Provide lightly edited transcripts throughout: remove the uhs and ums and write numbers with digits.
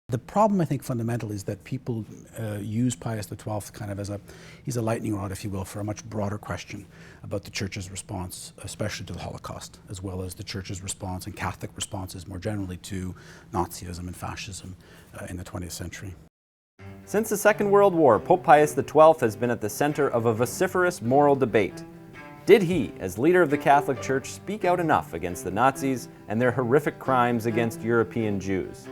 The problem, I think, fundamentally is that people use Pius XII kind of as he's a lightning rod, if you will, for a much broader question about the Church's response, especially to the Holocaust, as well as the Church's response and Catholic responses more generally to Nazism and fascism in the 20th century. Since the Second World War, Pope Pius XII has been at the center of a vociferous moral debate. Did he, as leader of the Catholic Church, speak out enough against the Nazis and their horrific crimes against European Jews?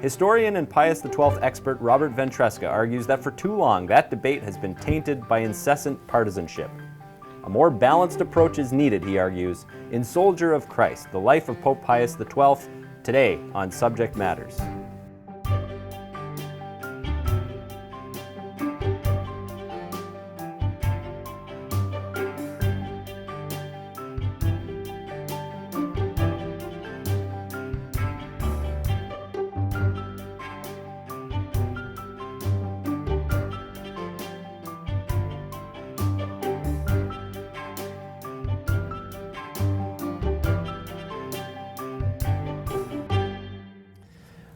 Historian and Pius XII expert Robert Ventresca argues that for too long that debate has been tainted by incessant partisanship. A more balanced approach is needed, he argues, in Soldier of Christ, the life of Pope Pius XII, today on Subject Matters.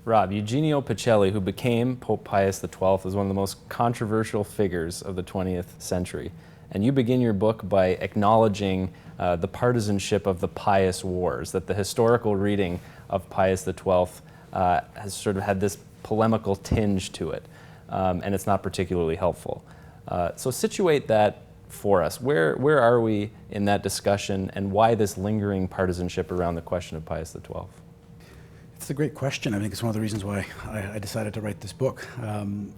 Rob, Eugenio Pacelli, who became Pope Pius XII, is one of the most controversial figures of the 20th century. And you begin your book by acknowledging the partisanship of the Pius Wars, that the historical reading of Pius XII has sort of had this polemical tinge to it, and it's not particularly helpful. So situate that for us. Where are we in that discussion, and why this lingering partisanship around the question of Pius XII? It's a great question. I think it's one of the reasons why I decided to write this book.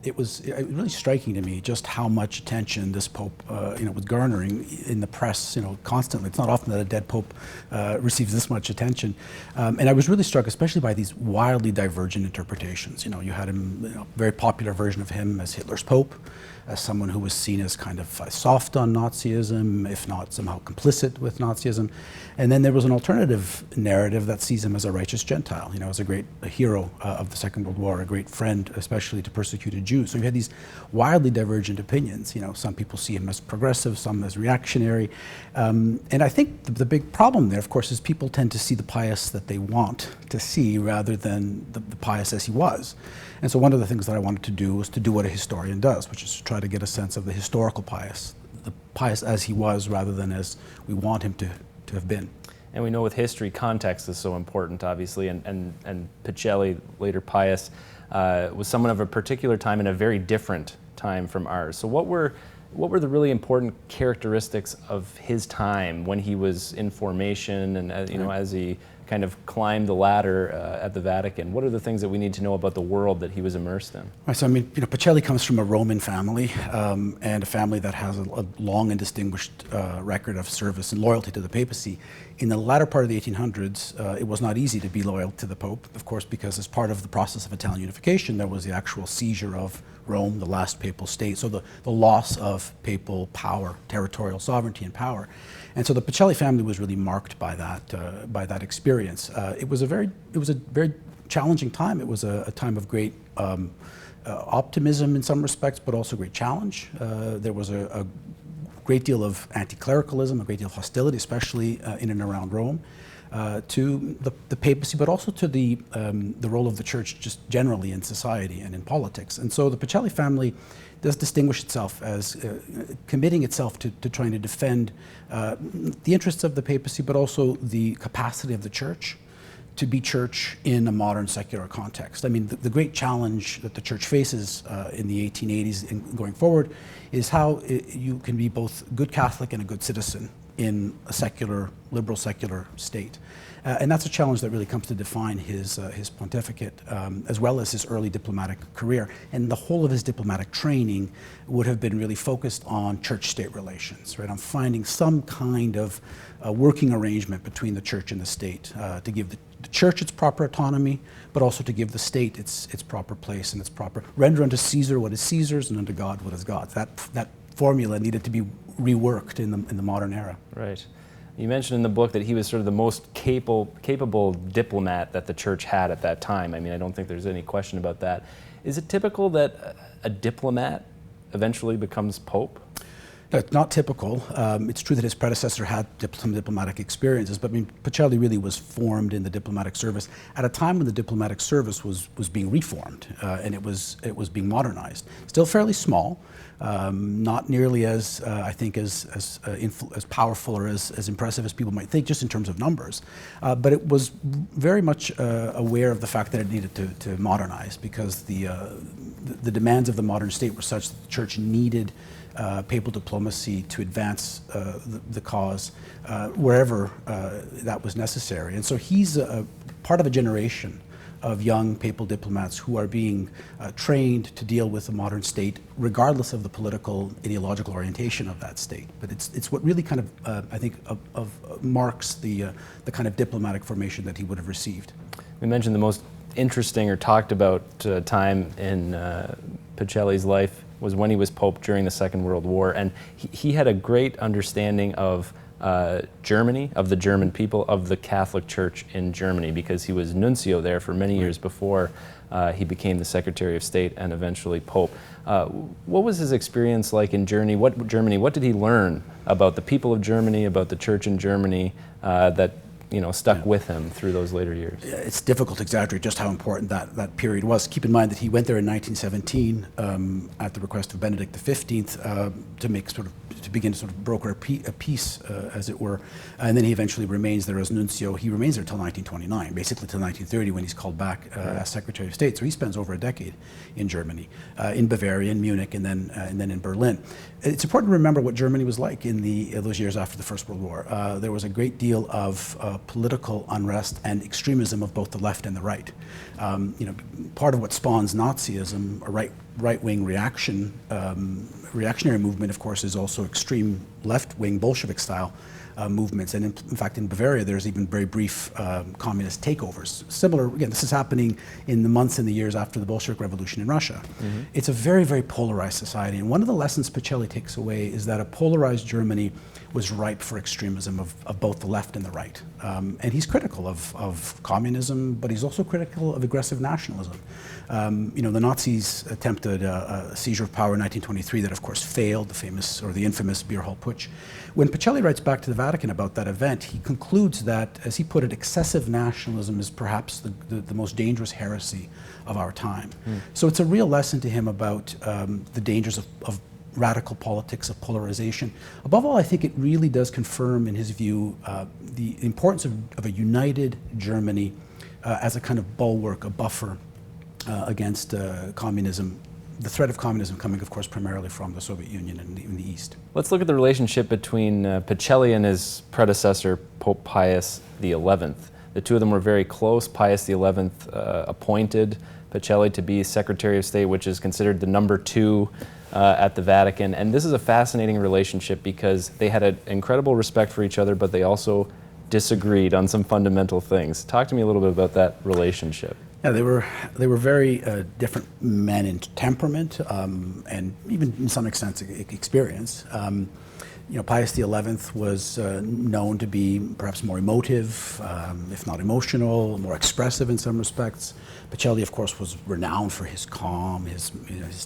It was really striking to me just how much attention this pope, was garnering in the press, constantly. It's not often that a dead pope receives this much attention, and I was really struck, especially by these wildly divergent interpretations. You had him, very popular version of him as Hitler's pope, as someone who was seen as kind of soft on Nazism, if not somehow complicit with Nazism. And then there was an alternative narrative that sees him as a righteous Gentile, as a hero of the Second World War, a great friend, especially to persecuted Jews. So you had these wildly divergent opinions. Some people see him as progressive, some as reactionary. And I think the big problem there, of course, is people tend to see the Pius that they want to see rather than the Pius as he was. And so one of the things that I wanted to do was to do what a historian does, which is to try to get a sense of the historical Pius, the Pius as he was rather than as we want him to have been. And we know with history, context is so important, obviously, and Pacelli, later Pius, was someone of a particular time and a very different time from ours. So what were the really important characteristics of his time when he was in formation and as he kind of climbed the ladder at the Vatican? What are the things that we need to know about the world that he was immersed in? Right, so Pacelli comes from a Roman family, and a family that has a long and distinguished record of service and loyalty to the papacy. In the latter part of the 1800s, it was not easy to be loyal to the Pope, of course, because as part of the process of Italian unification, there was the actual seizure of Rome, the last papal state, so the loss of papal power, territorial sovereignty and power. And so the Pacelli family was really marked by that experience. It was a very challenging time. It was a time of great optimism in some respects, but also great challenge. There was a great deal of anti-clericalism, a great deal of hostility, especially in and around Rome, to the papacy, but also to the role of the church just generally in society and in politics. And so the Pacelli family does distinguish itself as committing itself to trying to defend the interests of the papacy, but also the capacity of the church to be church in a modern secular context. I mean, the great challenge that the church faces in the 1880s and going forward is how you can be both a good Catholic and a good citizen in a secular, liberal secular state. And that's a challenge that really comes to define his pontificate, as well as his early diplomatic career. And the whole of his diplomatic training would have been really focused on church-state relations, right? On finding some kind of working arrangement between the church and the state to give the church its proper autonomy, but also to give the state its proper place and its proper render unto Caesar what is Caesar's and unto God what is God's. That formula needed to be reworked in the modern era. Right. You mentioned in the book that he was sort of the most capable diplomat that the church had at that time. I mean, I don't think there's any question about that. Is it typical that a diplomat eventually becomes pope? That's not typical. It's true that his predecessor had some diplomatic experiences, but I mean, Pacelli really was formed in the diplomatic service at a time when the diplomatic service was being reformed and it was being modernized. Still fairly small, not nearly as I think as powerful or as impressive as people might think, just in terms of numbers. But it was very much aware of the fact that it needed to modernize, because the demands of the modern state were such that the church needed papal diplomacy to advance the cause wherever that was necessary. And so he's part of a generation of young papal diplomats who are being trained to deal with the modern state, regardless of the political, ideological orientation of that state. But it's what really kind of, I think, marks the kind of diplomatic formation that he would have received. We mentioned the most interesting or talked about time in Pacelli's life was when he was Pope during the Second World War, and he had a great understanding of Germany, of the German people, of the Catholic Church in Germany, because he was nuncio there for many years before he became the Secretary of State and eventually Pope. What was his experience like in Germany? What did he learn about the people of Germany, about the Church in Germany that stuck with him through those later years? It's difficult to exaggerate just how important that period was. Keep in mind that he went there in 1917 at the request of Benedict XV to begin to sort of broker a peace, as it were, and then he eventually remains there as nuncio. He remains there until 1929, basically till 1930, when he's called back as Secretary of State. So he spends over a decade in Germany, in Bavaria, in Munich, and then in Berlin. It's important to remember what Germany was like in those years after the First World War. There was a great deal of political unrest and extremism of both the left and the right. Part of what spawns Nazism, a right-wing reactionary movement, of course, is also extreme left-wing Bolshevik-style movements. And in fact, in Bavaria, there's even very brief communist takeovers. Similar, again, this is happening in the months and the years after the Bolshevik Revolution in Russia. Mm-hmm. It's a very, very polarized society. And one of the lessons Pacelli takes away is that a polarized Germany was ripe for extremism of both the left and the right. And he's critical of communism, but he's also critical of aggressive nationalism. The Nazis attempted a seizure of power in 1923 that, of course, failed, the infamous beer hall putsch. When Pacelli writes back to the Vatican about that event, he concludes that, as he put it, excessive nationalism is perhaps the most dangerous heresy of our time. Mm. So it's a real lesson to him about the dangers of radical politics, of polarization. Above all, I think it really does confirm, in his view, the importance of a united Germany as a kind of bulwark, a buffer against communism. The threat of communism coming, of course, primarily from the Soviet Union in the East. Let's look at the relationship between Pacelli and his predecessor, Pope Pius XI. The two of them were very close. Pius XI appointed Pacelli to be Secretary of State, which is considered the number 2 at the Vatican. And this is a fascinating relationship because they had an incredible respect for each other, but they also disagreed on some fundamental things. Talk to me a little bit about that relationship. Yeah, they were very different men in temperament and even in some extent experience. Pius XI was known to be perhaps more emotive, if not emotional, more expressive in some respects. Pacelli, of course, was renowned for his calm, his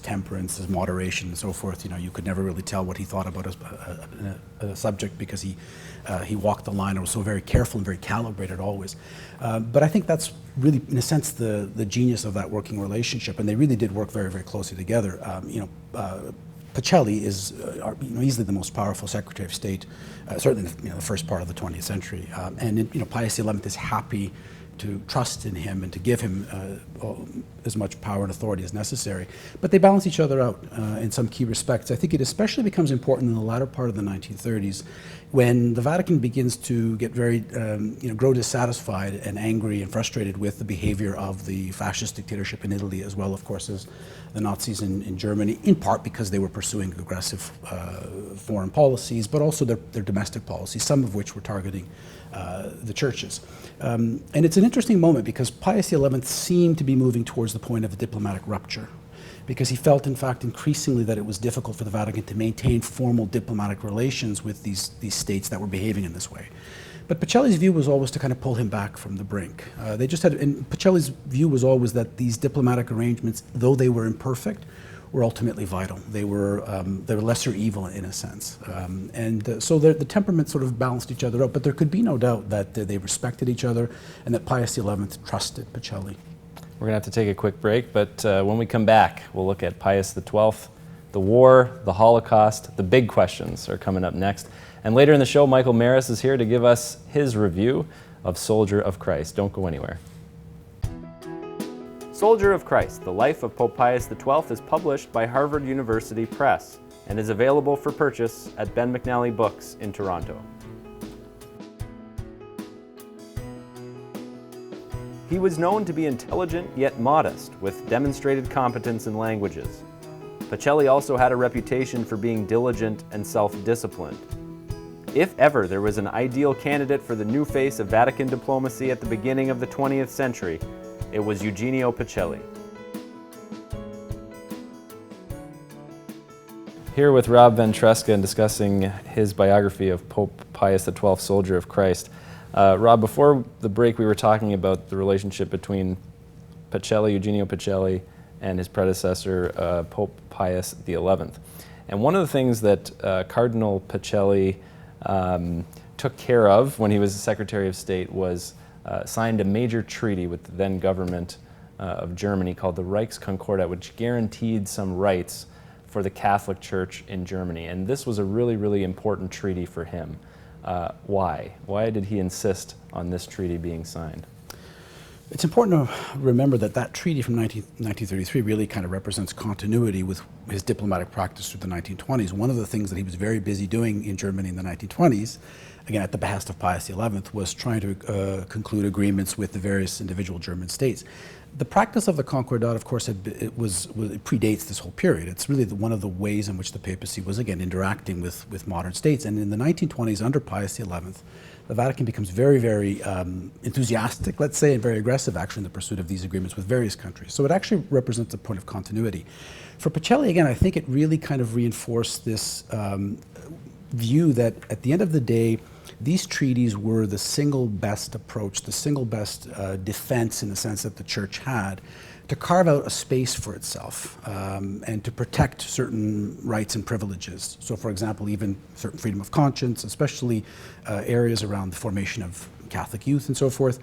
temperance, his moderation, and so forth. You could never really tell what he thought about a subject because he walked the line and was so very careful and very calibrated always. But I think that's really, in a sense, the genius of that working relationship, and they really did work very, very closely together. Pacelli is easily the most powerful Secretary of State, certainly in the first part of the 20th century. And Pius XI is happy to trust in him and to give him as much power and authority as necessary. But they balance each other out in some key respects. I think it especially becomes important in the latter part of the 1930s when the Vatican begins to get very, grow dissatisfied and angry and frustrated with the behavior of the fascist dictatorship in Italy, as well, of course, as the Nazis in Germany, in part because they were pursuing aggressive foreign policies, but also their domestic policies, some of which were targeting the churches. And it's an interesting moment because Pius XI seemed to be moving towards the point of a diplomatic rupture, because he felt, in fact, increasingly that it was difficult for the Vatican to maintain formal diplomatic relations with these states that were behaving in this way. But Pacelli's view was always to kind of pull him back from the brink. And Pacelli's view was always that these diplomatic arrangements, though they were imperfect, were ultimately vital. They were lesser evil in a sense. So the temperaments sort of balanced each other out, but there could be no doubt that they respected each other and that Pius XI trusted Pacelli. We're going to have to take a quick break, but when we come back, we'll look at Pius XII, the war, the Holocaust. The big questions are coming up next. And later in the show, Michael Maris is here to give us his review of Soldier of Christ. Don't go anywhere. Soldier of Christ, the Life of Pope Pius XII is published by Harvard University Press and is available for purchase at Ben McNally Books in Toronto. He was known to be intelligent yet modest, with demonstrated competence in languages. Pacelli also had a reputation for being diligent and self-disciplined. If ever there was an ideal candidate for the new face of Vatican diplomacy at the beginning of the 20th century, it was Eugenio Pacelli. Here with Rob Ventresca and discussing his biography of Pope Pius XII, Soldier of Christ. Rob, before the break we were talking about the relationship between Pacelli, Eugenio Pacelli, and his predecessor, Pope Pius XI. And one of the things that Cardinal Pacelli took care of when he was the Secretary of State was signed a major treaty with the then government of Germany called the Reichskonkordat, which guaranteed some rights for the Catholic Church in Germany. And this was a really, really important treaty for him. Why? Why did he insist on this treaty being signed? It's important to remember that that treaty from 1933 really kind of represents continuity with his diplomatic practice through the 1920s. One of the things that he was very busy doing in Germany in the 1920s, again at the behest of Pius XI, was trying to conclude agreements with the various individual German states. The practice of the Concordat, of course, it predates this whole period. It's really one of the ways in which the papacy was, again, interacting with modern states. And in the 1920s, under Pius XI, the Vatican becomes very, very enthusiastic, let's say, and very aggressive, actually, in the pursuit of these agreements with various countries. So it actually represents a point of continuity. For Pacelli, again, I think it really kind of reinforced this view that, at the end of the day, these treaties were the single best approach, the single best defense, in the sense that the Church had, to carve out a space for itself and to protect certain rights and privileges. So, for example, even certain freedom of conscience, especially areas around the formation of Catholic youth and so forth.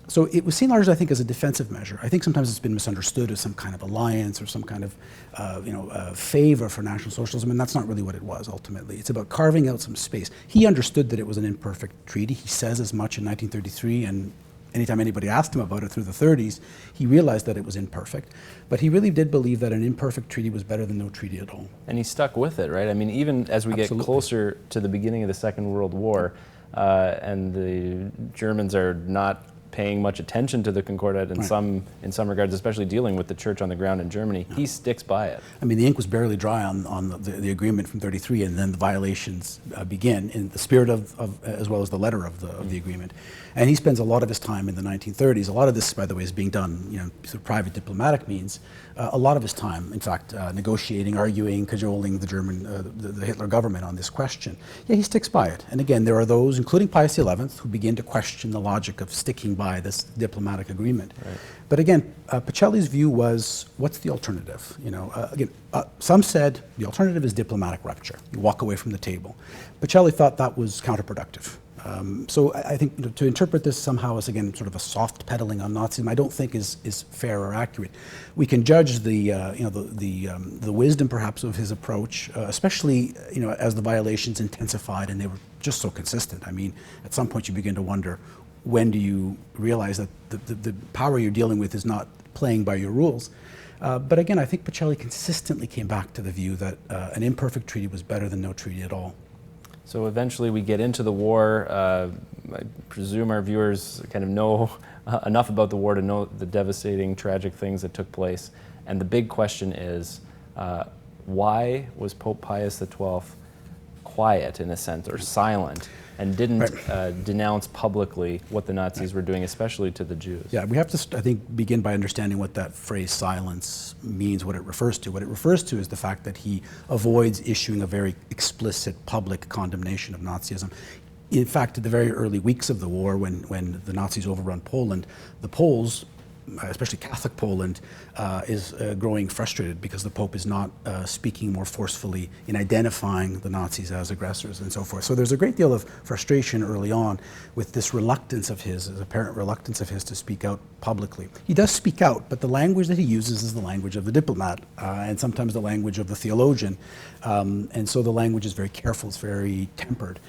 So it was seen largely, I think, as a defensive measure. I think sometimes it's been misunderstood as some kind of alliance or some kind of favor for National Socialism, and that's not really what it was ultimately. It's about carving out some space. He understood that it was an imperfect treaty. He says as much in 1933, and anytime anybody asked him about it through the 30s, he realized that it was imperfect. But he really did believe that an imperfect treaty was better than no treaty at all. And he stuck with it, right? I mean, even as we Absolutely. get closer to the beginning of the Second World War, and the Germans are not paying much attention to the Concordat in some regards, especially dealing with the Church on the ground in Germany, he sticks by it. I mean, the ink was barely dry on the agreement from 33, and then the violations begin in the spirit of as well as the letter of the agreement. And he spends a lot of his time in the 1930s. A lot of this, by the way, is being done, through private diplomatic means. A lot of his time, in fact, negotiating, arguing, cajoling the German, the Hitler government on this question. Yeah, he sticks by it. And again, there are those, including Pius XI, who begin to question the logic of sticking by this diplomatic agreement. Right. But again, Pacelli's view was, what's the alternative? Some said the alternative is diplomatic rupture. You walk away from the table. Pacelli thought that was counterproductive. So I think to interpret this somehow as, again, sort of a soft pedaling on Nazism, I don't think is fair or accurate. We can judge the wisdom perhaps of his approach, especially as the violations intensified and they were just so consistent. I mean, at some point you begin to wonder, when do you realize that the power you're dealing with is not playing by your rules? But again, I think Pacelli consistently came back to the view that an imperfect treaty was better than no treaty at all. So eventually we get into the war. I presume our viewers kind of know enough about the war to know the devastating, tragic things that took place. And the big question is, why was Pope Pius XII quiet, in a sense, or silent, and didn't denounce publicly what the Nazis were doing, especially to the Jews? Yeah, we have to, I think, begin by understanding what that phrase silence means, what it refers to. What it refers to is the fact that he avoids issuing a very explicit public condemnation of Nazism. In fact, in the very early weeks of the war, when the Nazis overrun Poland, the Poles especially Catholic Poland, is growing frustrated because the Pope is not speaking more forcefully in identifying the Nazis as aggressors and so forth. So there's a great deal of frustration early on with this reluctance of his, this apparent reluctance of his to speak out publicly. He does speak out, but the language that he uses is the language of the diplomat and sometimes the language of the theologian. And so the language is very careful, it's very tempered.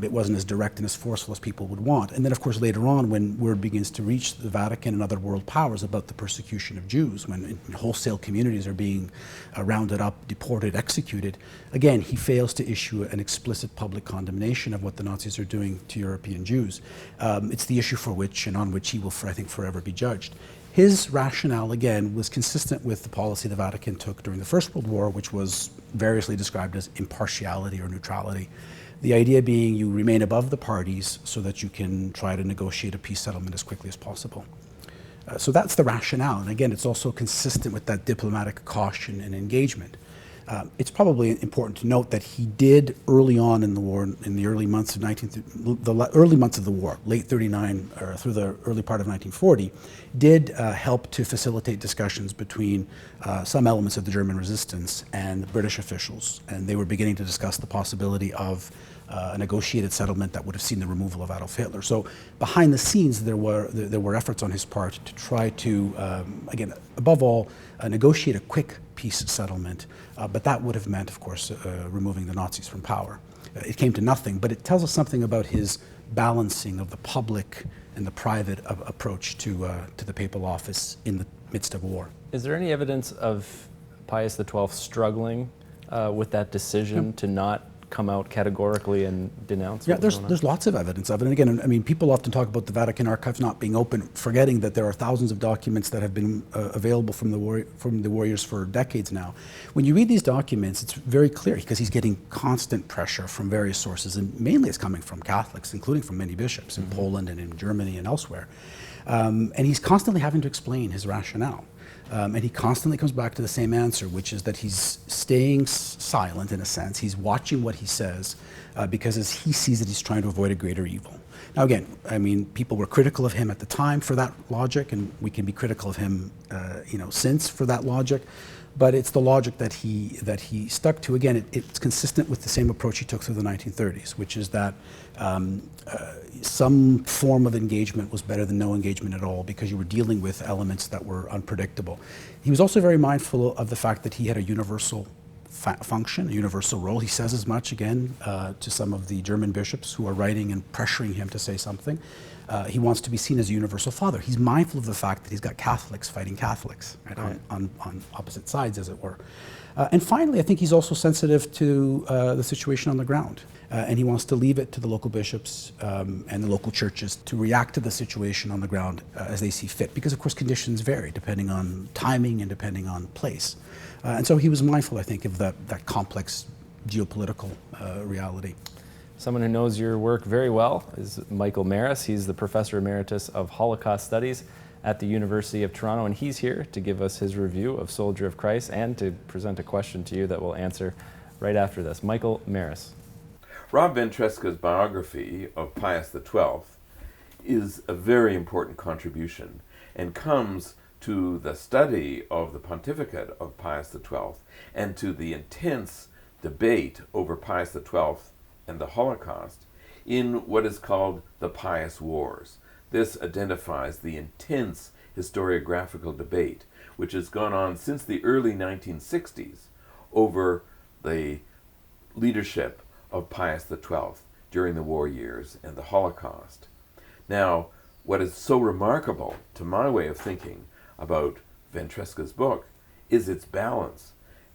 It wasn't as direct and as forceful as people would want. And then, of course, later on, when word begins to reach the Vatican and other world powers about the persecution of Jews, when wholesale communities are being rounded up, deported, executed, again, he fails to issue an explicit public condemnation of what the Nazis are doing to European Jews. It's the issue for which and on which he will, I think, forever be judged. His rationale, again, was consistent with the policy the Vatican took during the First World War, which was variously described as impartiality or neutrality. The idea being you remain above the parties so that you can try to negotiate a peace settlement as quickly as possible. So that's the rationale. And again, it's also consistent with that diplomatic caution and engagement. It's probably important to note that he did early on in the war, in the early months of early months of the war, late 39 or through the early part of 1940, did help to facilitate discussions between some elements of the German resistance and the British officials. And they were beginning to discuss the possibility of a negotiated settlement that would have seen the removal of Adolf Hitler. So behind the scenes, there were efforts on his part to try to, again, above all, negotiate a quick peace settlement, but that would have meant, of course, removing the Nazis from power. It came to nothing, but it tells us something about his balancing of the public and the private approach to the papal office in the midst of war. Is there any evidence of Pius XII struggling with that decision to not come out categorically and denounce? Yeah, there's lots of evidence of it. And again, I mean, people often talk about the Vatican archives not being open, forgetting that there are thousands of documents that have been available from the warriors for decades now. When you read these documents, it's very clear because he's getting constant pressure from various sources, and mainly it's coming from Catholics, including from many bishops in Poland and in Germany and elsewhere. And he's constantly having to explain his rationale. And he constantly comes back to the same answer, which is that he's staying silent in a sense. He's watching what he says because as he sees it, he's trying to avoid a greater evil. Now again, I mean, people were critical of him at the time for that logic, and we can be critical of him, since for that logic. But it's the logic that he stuck to. Again, it's consistent with the same approach he took through the 1930s, which is that some form of engagement was better than no engagement at all because you were dealing with elements that were unpredictable. He was also very mindful of the fact that he had a universal function, a universal role. He says as much, again, to some of the German bishops who are writing and pressuring him to say something. He wants to be seen as a universal father. He's mindful of the fact that he's got Catholics fighting Catholics, right? On opposite sides, as it were. And finally, I think he's also sensitive to the situation on the ground. And he wants to leave it to the local bishops and the local churches to react to the situation on the ground as they see fit. Because, of course, conditions vary depending on timing and depending on place. And so he was mindful, I think, of that complex geopolitical reality. Someone who knows your work very well is Michael Maris. He's the Professor Emeritus of Holocaust Studies at the University of Toronto, and he's here to give us his review of Soldier of Christ and to present a question to you that we'll answer right after this. Michael Maris. Rob Ventresca's biography of Pius XII is a very important contribution and comes to the study of the pontificate of Pius XII and to the intense debate over Pius XII and the Holocaust in what is called the Pious Wars. This identifies the intense historiographical debate which has gone on since the early 1960s over the leadership of Pius XII during the war years and the Holocaust. Now, what is so remarkable, to my way of thinking, about Ventresca's book is its balance,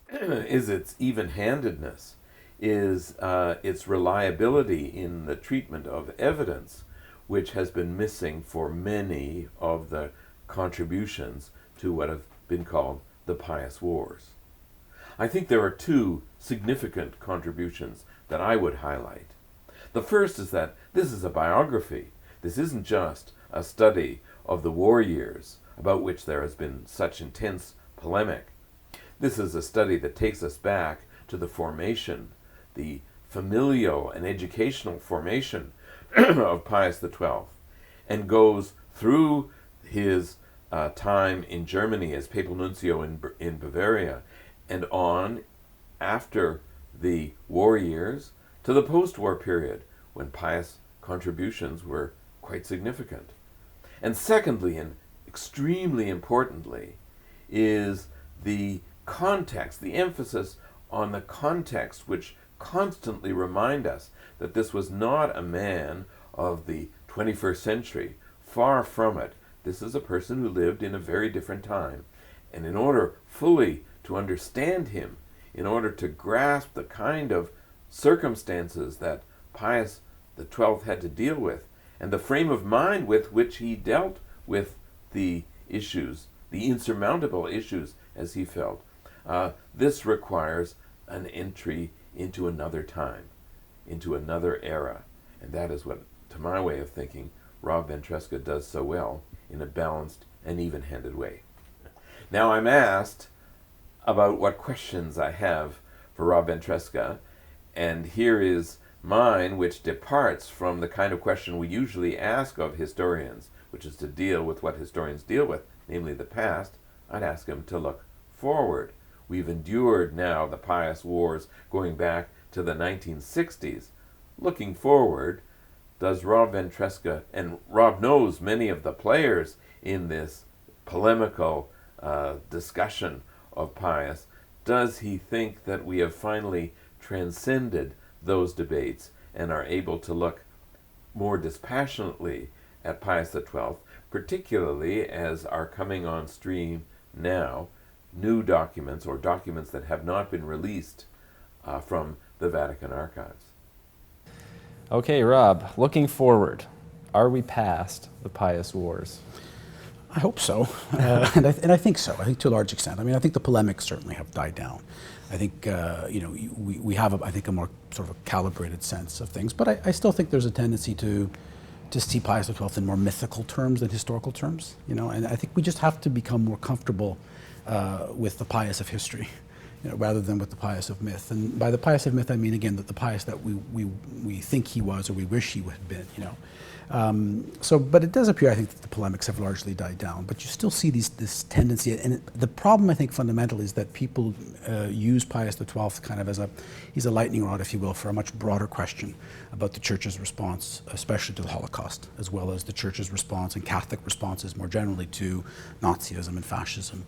is its even-handedness, is its reliability in the treatment of evidence, which has been missing for many of the contributions to what have been called the Pious Wars. I think there are two significant contributions that I would highlight. The first is that this is a biography. This isn't just a study of the war years, about which there has been such intense polemic. This is a study that takes us back to the formation, the familial and educational formation of Pius XII, and goes through his time in Germany as papal nuncio in Bavaria, and on after the war years to the post-war period when Pius' contributions were quite significant. And secondly, and extremely importantly, is the context, the emphasis on the context, which constantly remind us that this was not a man of the 21st century. Far from it. This is a person who lived in a very different time. And in order fully to understand him, in order to grasp the kind of circumstances that Pius XII had to deal with, and the frame of mind with which he dealt with the issues, the insurmountable issues as he felt, this requires an entry into another time, into another era. And that is what, to my way of thinking, Rob Ventresca does so well in a balanced and even-handed way. Now I'm asked about what questions I have for Rob Ventresca, and here is mine, which departs from the kind of question we usually ask of historians, which is to deal with what historians deal with, namely the past. I'd ask him to look forward. We've endured now the Pius Wars going back to the 1960s. Looking forward, does Rob Ventresca, and Rob knows many of the players in this polemical discussion of Pius, does he think that we have finally transcended those debates and are able to look more dispassionately at Pius XII, particularly as are coming on stream now new documents or documents that have not been released from the Vatican archives? Okay, Rob, looking forward, are we past the Pius Wars? I hope so, and I think so. I think to a large extent. I mean, I think the polemics certainly have died down. I think we have, I think, a more sort of a calibrated sense of things. But I still think there's a tendency to see Pius XII in more mythical terms than historical terms. And I think we just have to become more comfortable with the Pius of history, rather than with the Pius of myth. And by the Pius of myth, I mean again that the Pius that we think he was or we wish he had been. But it does appear, I think, that the polemics have largely died down. But you still see this tendency, and the problem, I think, fundamentally is that people use Pius XII kind of as he's a lightning rod, if you will, for a much broader question about the Church's response, especially to the Holocaust, as well as the Church's response and Catholic responses more generally to Nazism and fascism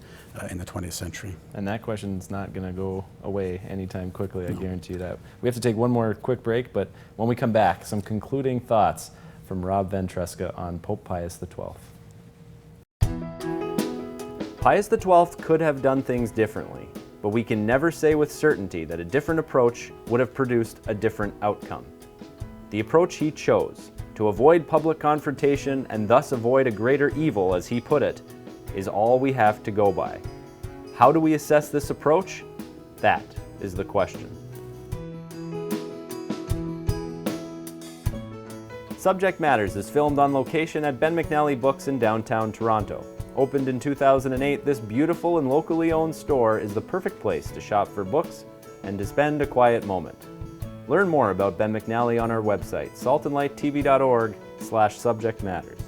in the 20th century. And that question's not going to go away anytime quickly, I guarantee you that. We have to take one more quick break, but when we come back, some concluding thoughts from Rob Ventresca on Pope Pius XII. Pius XII could have done things differently, but we can never say with certainty that a different approach would have produced a different outcome. The approach he chose, to avoid public confrontation and thus avoid a greater evil, as he put it, is all we have to go by. How do we assess this approach? That is the question. Subject Matters is filmed on location at Ben McNally Books in downtown Toronto. Opened in 2008, this beautiful and locally owned store is the perfect place to shop for books and to spend a quiet moment. Learn more about Ben McNally on our website, saltandlighttv.org/subjectmatters.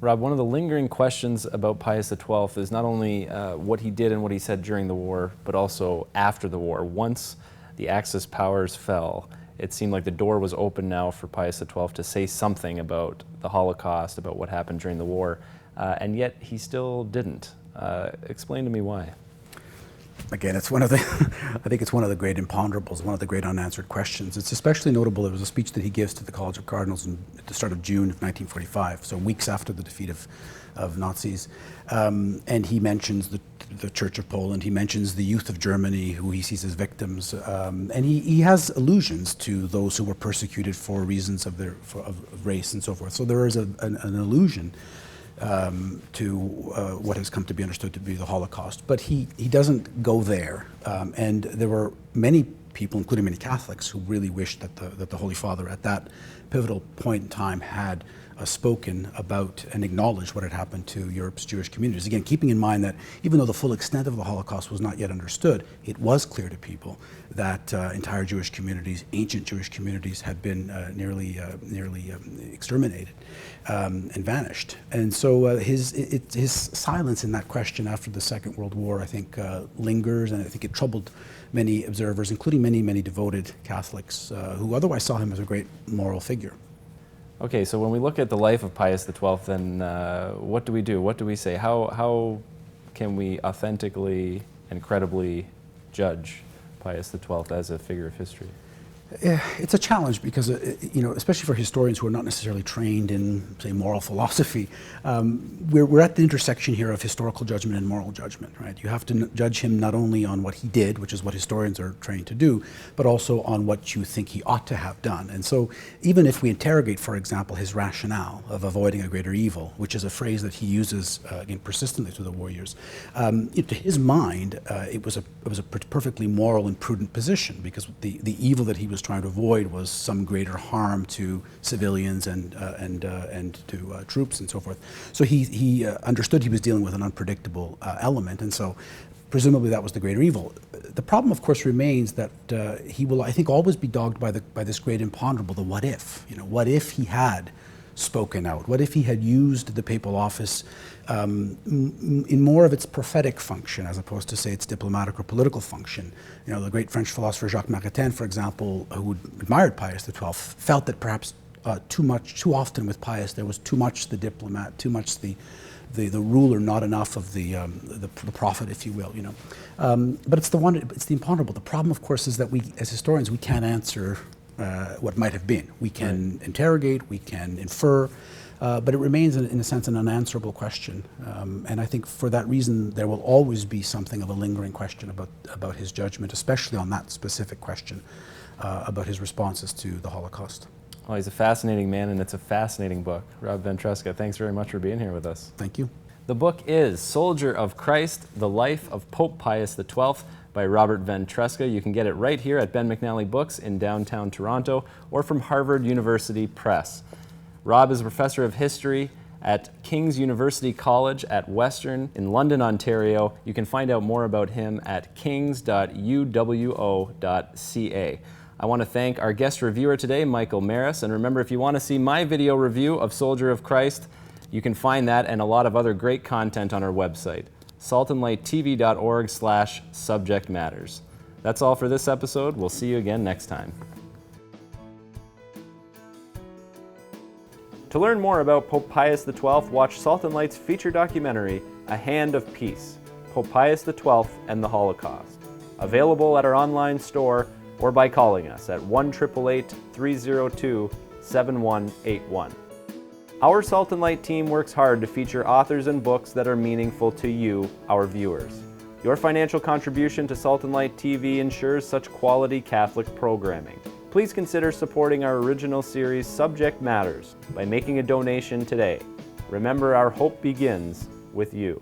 Rob, one of the lingering questions about Pius XII is not only what he did and what he said during the war, but also after the war. Once the Axis powers fell, it seemed like the door was open now for Pius XII to say something about the Holocaust, about what happened during the war, and yet he still didn't. Explain to me why. Again, it's one of the, I think it's one of the great imponderables, one of the great unanswered questions. It's especially notable. There was a speech that he gives to the College of Cardinals at the start of June of 1945, so weeks after the defeat of Nazis. And he mentions the Church of Poland. He mentions the youth of Germany, who he sees as victims. And he has allusions to those who were persecuted for reasons of race and so forth. So there is an allusion to what has come to be understood to be the Holocaust. But he doesn't go there. And there were many people, including many Catholics, who really wished that the Holy Father at that pivotal point in time had spoken about and acknowledged what had happened to Europe's Jewish communities. Again, keeping in mind that even though the full extent of the Holocaust was not yet understood, it was clear to people that entire Jewish communities, ancient Jewish communities, had been nearly exterminated and vanished. And so his silence in that question after the Second World War, I think, lingers, and I think it troubled many observers, including many devoted Catholics who otherwise saw him as a great moral figure. Okay, so when we look at the life of Pius XII, then what do we do? What do we say? How can we authentically and credibly judge Pius XII as a figure of history? It's a challenge because, especially for historians who are not necessarily trained in, say, moral philosophy, we're at the intersection here of historical judgment and moral judgment, right? You have to judge him not only on what he did, which is what historians are trained to do, but also on what you think he ought to have done. And so even if we interrogate, for example, his rationale of avoiding a greater evil, which is a phrase that he uses, again, persistently through the war years, to his mind, it was a perfectly moral and prudent position, because the evil that he was trying to avoid was some greater harm to civilians and to troops and so forth. So he understood he was dealing with an unpredictable element, and so presumably that was the greater evil. The problem, of course, remains that he will, I think, always be dogged by this great imponderable, the what if. What if he had spoken out? What if he had used the papal office in more of its prophetic function as opposed to, say, its diplomatic or political function? The great French philosopher Jacques Maritain, for example, who admired Pius XII, felt that perhaps too often with Pius there was too much the diplomat, too much the ruler, not enough of the prophet, if you will. But it's the imponderable. The problem, of course, is that we, as historians, we can't answer what might have been. We can interrogate, we can infer, but it remains, in a sense, an unanswerable question. And I think for that reason, there will always be something of a lingering question about his judgment, especially on that specific question about his responses to the Holocaust. Well, he's a fascinating man, and it's a fascinating book. Rob Ventresca, thanks very much for being here with us. Thank you. The book is Soldier of Christ, The Life of Pope Pius XII by Robert Ventresca. You can get it right here at Ben McNally Books in downtown Toronto, or from Harvard University Press. Rob is a professor of history at King's University College at Western in London, Ontario. You can find out more about him at kings.uwo.ca. I want to thank our guest reviewer today, Michael Maris. And remember, if you want to see my video review of Soldier of Christ, you can find that and a lot of other great content on our website, saltandlighttv.org/subject matters. That's all for this episode. We'll see you again next time. To learn more about Pope Pius XII, watch Salt and Light's feature documentary, A Hand of Peace, Pope Pius XII and the Holocaust. Available at our online store or by calling us at 1-888-302-7181. Our Salt and Light team works hard to feature authors and books that are meaningful to you, our viewers. Your financial contribution to Salt and Light TV ensures such quality Catholic programming. Please consider supporting our original series, Subject Matters, by making a donation today. Remember, our hope begins with you.